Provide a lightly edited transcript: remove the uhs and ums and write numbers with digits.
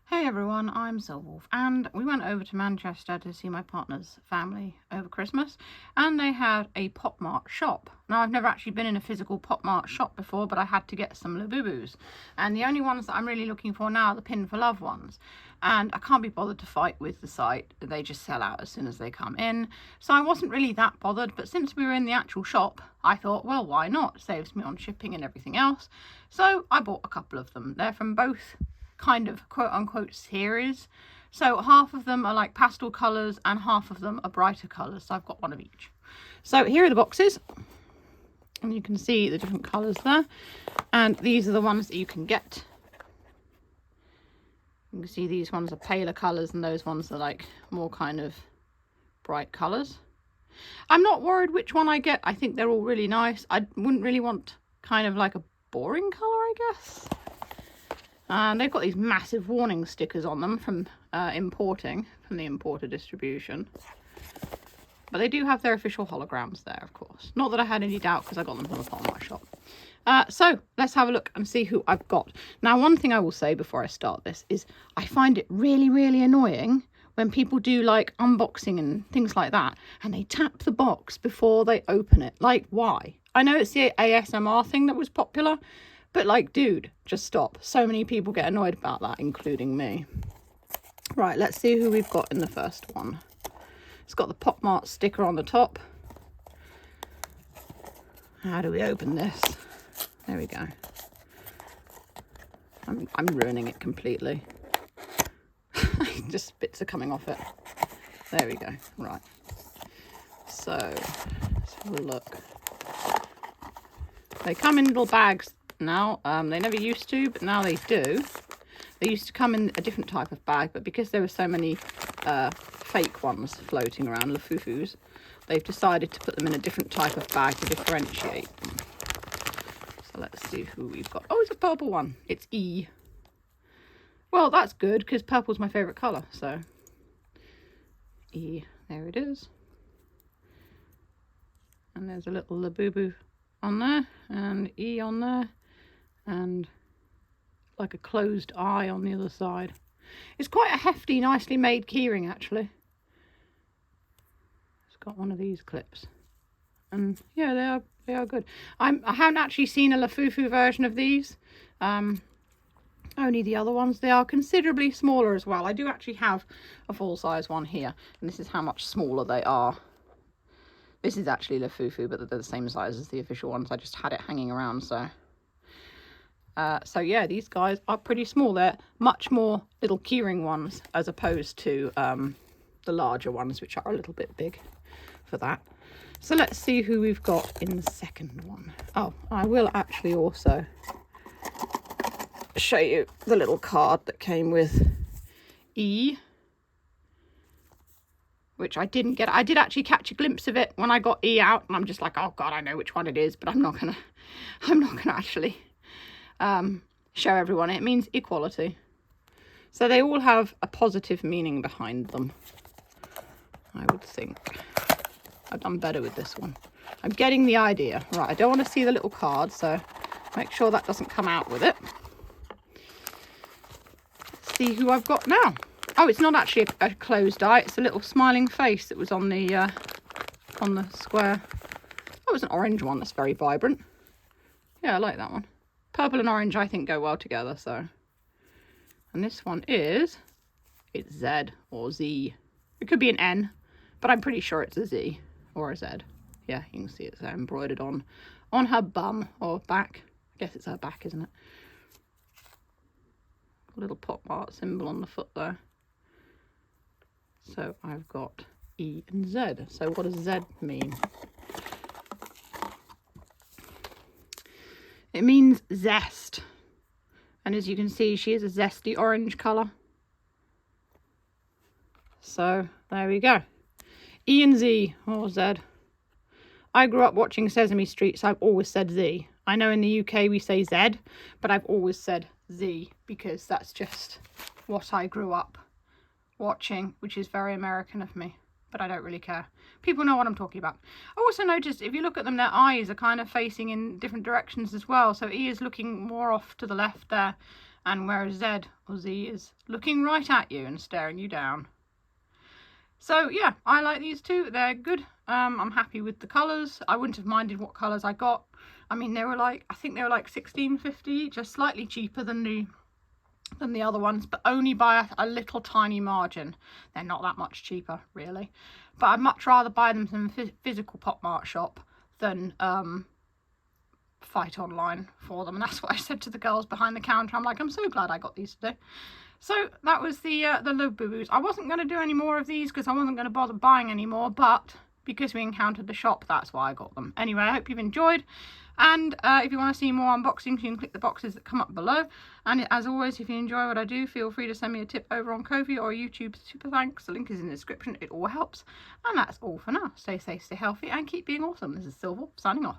Hey everyone, I'm Silverwolf, and we went over to Manchester to see my partner's family over Christmas, and they had a Pop Mart shop. Now, I've never actually been in a physical Pop Mart shop before, but I had to get some Labubus, and the only ones that I'm really looking for now are the Pin for Love ones, and I can't be bothered to fight with the site. They just sell out as soon as they come in, so I wasn't really that bothered. But since we were in the actual shop, I thought, well, why not? Saves me on shipping and everything else, so I bought a couple of them. They're from both kind of quote unquote series, so half of them are like pastel colors and half of them are brighter colors, so I've got one of each. So here are the boxes, and you can see the different colors there, and these are the ones that you can get. You can see these ones are paler colors and those ones are like more kind of bright colors. I'm not worried which one I get. I think they're all really nice. I wouldn't really want kind of like a boring color, I guess. And they've got these massive warning stickers on them from importing, from the importer distribution. But they do have their official holograms there, of course. Not that I had any doubt, because I got them from the Pop Mart shop. So let's have a look and see who I've got. Now, one thing I will say before I start this is I find it really, really annoying when people do like unboxing and things like that, and they tap the box before they open it. Like, why? I know it's the ASMR thing that was popular, but like, dude, just stop. So many people get annoyed about that, including me. Right, let's see who we've got in the first one. It's got the Pop Mart sticker on the top. How do we open this? There we go. I'm ruining it completely. Just bits are coming off it. There we go. Right. So, let's have a look. They come in little bags now. They never used to, but now they do. They used to come in a different type of bag, but because there were so many fake ones floating around, Lafufus, they've decided to put them in a different type of bag to differentiate them. So let's see who we've got. Oh, it's a purple one. It's E. Well, that's good, because purple's my favourite colour, so E, there it is. And there's a little Labubu on there, and E on there, and like a closed eye on the other side. It's quite a hefty, nicely made keyring, actually. It's got one of these clips, and yeah, they are good. I haven't actually seen a Lafufu version of these. Only the other ones. They are considerably smaller as well. I do actually have a full-size one here, and this is how much smaller they are. This is actually Lafufu, but they're the same size as the official ones. I just had it hanging around, so. So yeah, these guys are pretty small. They're much more little keyring ones as opposed to the larger ones, which are a little bit big for that. So let's see who we've got in the second one. Oh, I will actually also show you the little card that came with E, which I didn't get. I did actually catch a glimpse of it when I got E out, and I'm just like, oh god, I know which one it is, but I'm not gonna actually show everyone. It means equality, so they all have a positive meaning behind them, I would think. I've done better with this one. I'm getting the idea. Right, I don't want to see the little card, so make sure that doesn't come out with it. Let's see who I've got now. Oh, it's not actually a closed eye. It's a little smiling face that was on the square. Oh, it's an orange one. That's very vibrant. Yeah, I like that one. Purple and orange, I think, go well together. So, and this one it's Z or Z. It could be an N, but I'm pretty sure it's a Z or a Z. Yeah, you can see it's embroidered on her bum or back. I guess it's her back, isn't it? A little Pop Mart symbol on the foot there. So I've got E and Z. So what does Z mean? It means zest. And as you can see, she is a zesty orange colour. So there we go. E and Z or Z. I grew up watching Sesame Street, so I've always said Z. I know in the UK we say Z, but I've always said Z because that's just what I grew up watching, which is very American of me, but I don't really care. People know what I'm talking about. I also noticed if you look at them, their eyes are kind of facing in different directions as well. So E is looking more off to the left there, and where a Z or Z is looking right at you and staring you down. So yeah, I like these two. They're good. I'm happy with the colours. I wouldn't have minded what colours I got. I mean, they were like, I think they were like $16.50, just slightly cheaper than the other ones, but only by a little tiny margin. They're not that much cheaper, really. But I'd much rather buy them from a physical Pop Mart shop than fight online for them. And that's what I said to the girls behind the counter. I'm like, I'm so glad I got these today. So that was the Labubus. I wasn't going to do any more of these because I wasn't going to bother buying any more, but because we encountered the shop, that's why I got them. Anyway, I hope you've enjoyed. And if you want to see more unboxings, you can click the boxes that come up below. And as always, if you enjoy what I do, feel free to send me a tip over on Ko-fi or YouTube super thanks. The link is in the description. It all helps. And that's all for now. Stay safe, stay healthy, and keep being awesome. This is Silver, signing off.